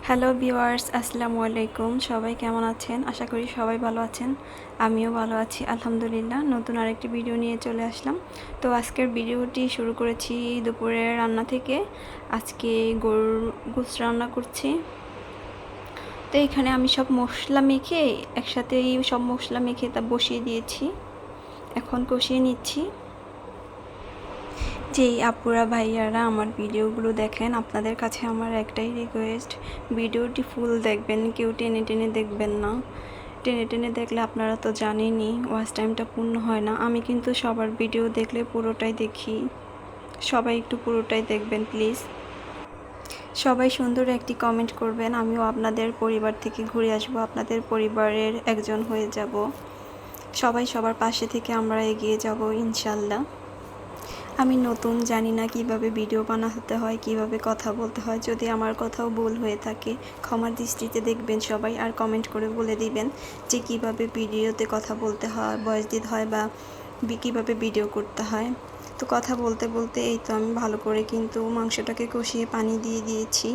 Hello viewers, আসসালামু আলাইকুম। সবাই কেমন আছেন? আশা করি সবাই ভালো আছেন। আমিও ভালো আছি আলহামদুলিল্লাহ। নতুন আরেকটি ভিডিও নিয়ে চলে আসলাম। তো আজকের ভিডিওটি শুরু করেছি দুপুরের রান্না থেকে। আজকে গরুর গোশত রান্না করছি। তো এখানে আমি সব মশলা মেখে একসাথেই সব মশলা মেখে তা বসিয়ে দিয়েছি। এখন কষিয়ে নিচ্ছি। যেই আপুরা ভাইয়ারা আমার ভিডিওগুলো দেখেন, আপনাদের কাছে আমার একটাই রিকোয়েস্ট, ভিডিওটি ফুল দেখবেন, কেউ টেনে টেনে দেখবেন না। টেনে টেনে দেখলে আপনারা তো জানেনই ওয়াচ টাইমটা পূর্ণ হয় না। আমি কিন্তু সবার ভিডিও দেখলে পুরোটাই দেখি। সবাই একটু পুরোটাই দেখবেন প্লিজ। সবাই সুন্দর একটি কমেন্ট করবেন, আমিও আপনাদের পরিবার থেকে ঘুরে আসবো, আপনাদের পরিবারের একজন হয়ে যাব। সবাই সবার পাশে থেকে আমরা এগিয়ে যাব ইনশাল্লাহ। আমি নতুন, জানি না কিভাবে ভিডিও বানাতে হয়, কিভাবে কথা বলতে হয়। যদি আমার কথাও ভুল হয়ে থাকে ক্ষমার দৃষ্টিতে দেখবেন সবাই, আর কমেন্ট করে বলে দিবেন যে কিভাবে ভিডিওতে কথা বলতে হয়, ভয়েস দিতে হয়, বা কীভাবে ভিডিও করতে হয়। তো কথা বলতে বলতে এই তো আমি ভালো করে কিন্তু মাংসটাকে কষিয়ে পানি দিয়ে দিয়েছি।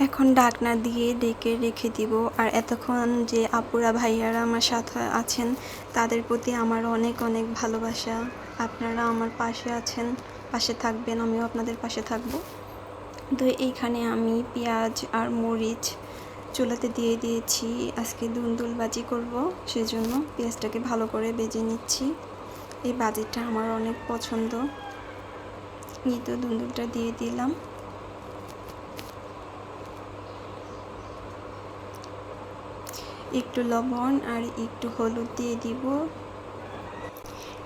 এখন ঢাকনা দিয়ে ডেকে রেখে দিব। আর এতক্ষণ যে আপুরা ভাইয়ারা আমার সাথে আছেন তাদের প্রতি আমার অনেক অনেক ভালোবাসা। আপনারা আমার পাশে আছেন, পাশে থাকবেন, আমিও আপনাদের পাশে থাকব। তো এইখানে আমি পেঁয়াজ আর মরিচ চুলাতে দিয়ে দিয়েছি। আজকে দুন্দুল ভাজি করব, সেজন্য পেঁয়াজটাকে ভালো করে ভেজে নিচ্ছি। এই ভাজিটা আমার অনেক পছন্দ। এই তো দুন্দুলটা দিয়ে দিলাম। একটু লবণ আর একটু হলুদ দিয়ে দিব।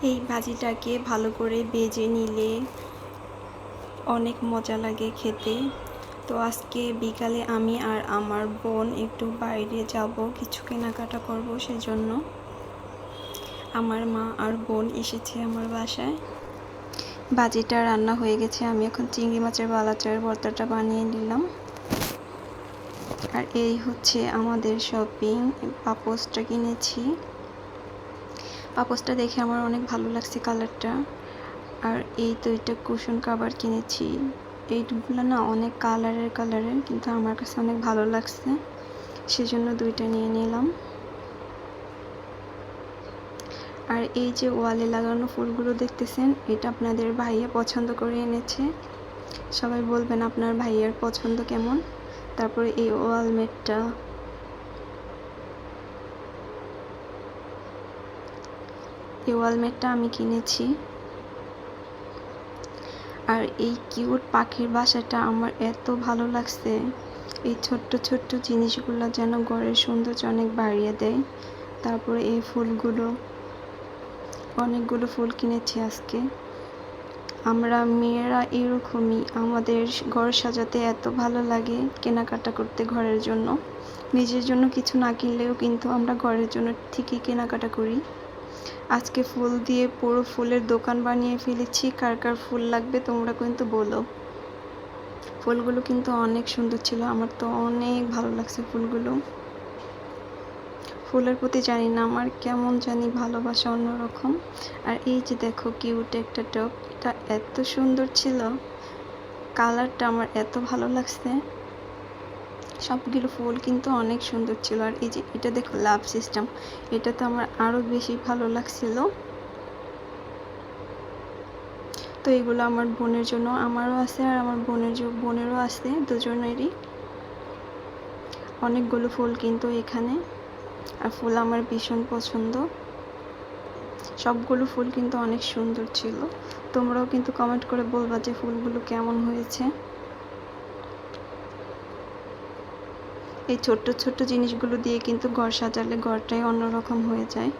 এই ভাজিটাকে ভালো করে ভেজে নিলে অনেক মজা লাগে খেতে। তো আজকে বিকালে আমি আর আমার বোন একটু বাইরে যাব, কিছু কেনাকাটা করব, সেজন্য আমার মা আর বোন এসেছে আমার বাসায়। ভাজিটা রান্না হয়ে গেছে, আমি এখন চিংড়ি মাছের বালাচার ভর্তাটা বানিয়ে নিলাম। আর এই হচ্ছে আমাদের শপিং। পাপোশটা কিনেছি। পাপোশটা দেখে আমার অনেক ভালো লাগছে কালারটা। আর এই তো এটা কুশন কাভার কিনেছি। এইগুলো না অনেক কালারের কিন্তু আমার কাছে অনেক ভালো লাগছে, সেজন্য দুইটা নিয়ে নিলাম। আর এই যে ওয়ালে লাগানো ফুলগুলো দেখতেছেন, এটা আপনাদের ভাইয়া পছন্দ করে এনেছে। সবাই বলবেন আপনার ভাইয়ার পছন্দ কেমন। তারপরে এই ওয়ালমেটটা আমি কিনেছি। আর এই কিউট পাখির বাসাটা আমার এত ভালো লাগছে। এই ছোট্ট ছোট্ট জিনিসগুলো যেন ঘরের সৌন্দর্য অনেক বাড়িয়ে দেয়। তারপরে এই ফুলগুলো, অনেকগুলো ফুল কিনেছি আজকে। আমরা মেয়েরা এরকমই, আমাদের ঘর সাজাতে এত ভালো লাগে, কেনাকাটা করতে ঘরের জন্য। নিজের জন্য কিছু না কিনলেও কিন্তু আমরা ঘরের জন্য ঠিকই কেনাকাটা করি। আজকে ফুল দিয়ে পুরো ফুলের দোকান বানিয়ে ফেলেছি। কার কার ফুল লাগবে তোমরা কিন্তু বলো। ফুলগুলো কিন্তু অনেক সুন্দর ছিল, আমার তো অনেক ভালো লাগছে ফুলগুলো। ফুলের প্রতি জানি না আমার কেমন জানি ভালোবাসা অন্যরকম। আর এই যে দেখো কিউট একটা টব, এটা এত সুন্দর ছিল, কালারটা আমার এত ভালো লাগছে। সবগুলো ফুল কিন্তু অনেক সুন্দর ছিল। আর এই যে এটা দেখো লাভ সিস্টেম, এটা তো আমার আরো বেশি ভালো লাগছিল। তো এগুলো আমার বোনের জন্য, আমারও আছে আর আমার বোনেরও আছে, দুজনেরই অনেকগুলো ফুল কিন্তু এখানে। আর ফুল আমার ভীষণ পছন্দ। সবগুলো ফুল কিন্তু অনেক সুন্দর ছিল। তোমরাও কিন্তু কমেন্ট করে বলবা যে ফুলগুলো কেমন হয়েছে। এই ছোট্ট ছোট্ট জিনিসগুলো দিয়ে কিন্তু ঘর সাজালে ঘরটাই অন্যরকম হয়ে যায়।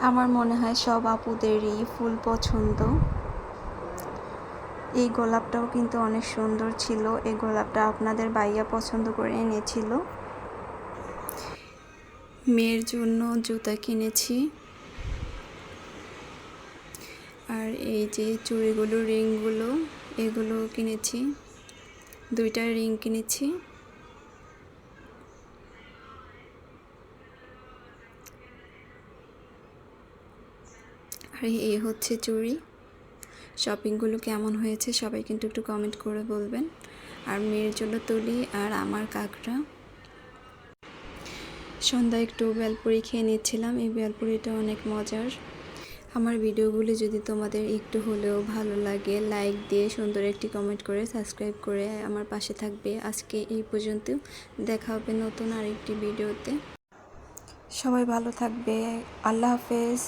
আমার মনে হয় সব আপুদেরই ফুল পছন্দ। এই গোলাপটাও কিন্তু অনেক সুন্দর ছিল। এই গোলাপটা আপনাদের ভাইয়া পছন্দ করে এনেছিল। মেয়ের জন্য জুতা কিনেছি। আর এই যে চুড়িগুলো, রিংগুলো, এগুলো কিনেছি। দুইটা রিং কিনেছি। আর এই হচ্ছে চুড়ি। শপিংগুলো কেমন হয়েছে সবাই কিন্তু একটু কমেন্ট করে বলবেন। আর মেয়ের জন্য তুলি আর আমার কাকড়া। সন্ধ্যায় একটু বেলপুরি খেয়ে নিচ্ছিলাম। এই বেলপুরিটা অনেক মজার। আমার ভিডিওগুলি যদি তোমাদের একটু হলেও ভালো লাগে, লাইক দিয়ে সুন্দর একটি কমেন্ট করে সাবস্ক্রাইব করে আমার পাশে থাকবে। আজকে এই পর্যন্ত, দেখা হবে নতুন আরেকটি ভিডিওতে। সবাই ভালো থাকবে। আল্লাহ হাফেজ।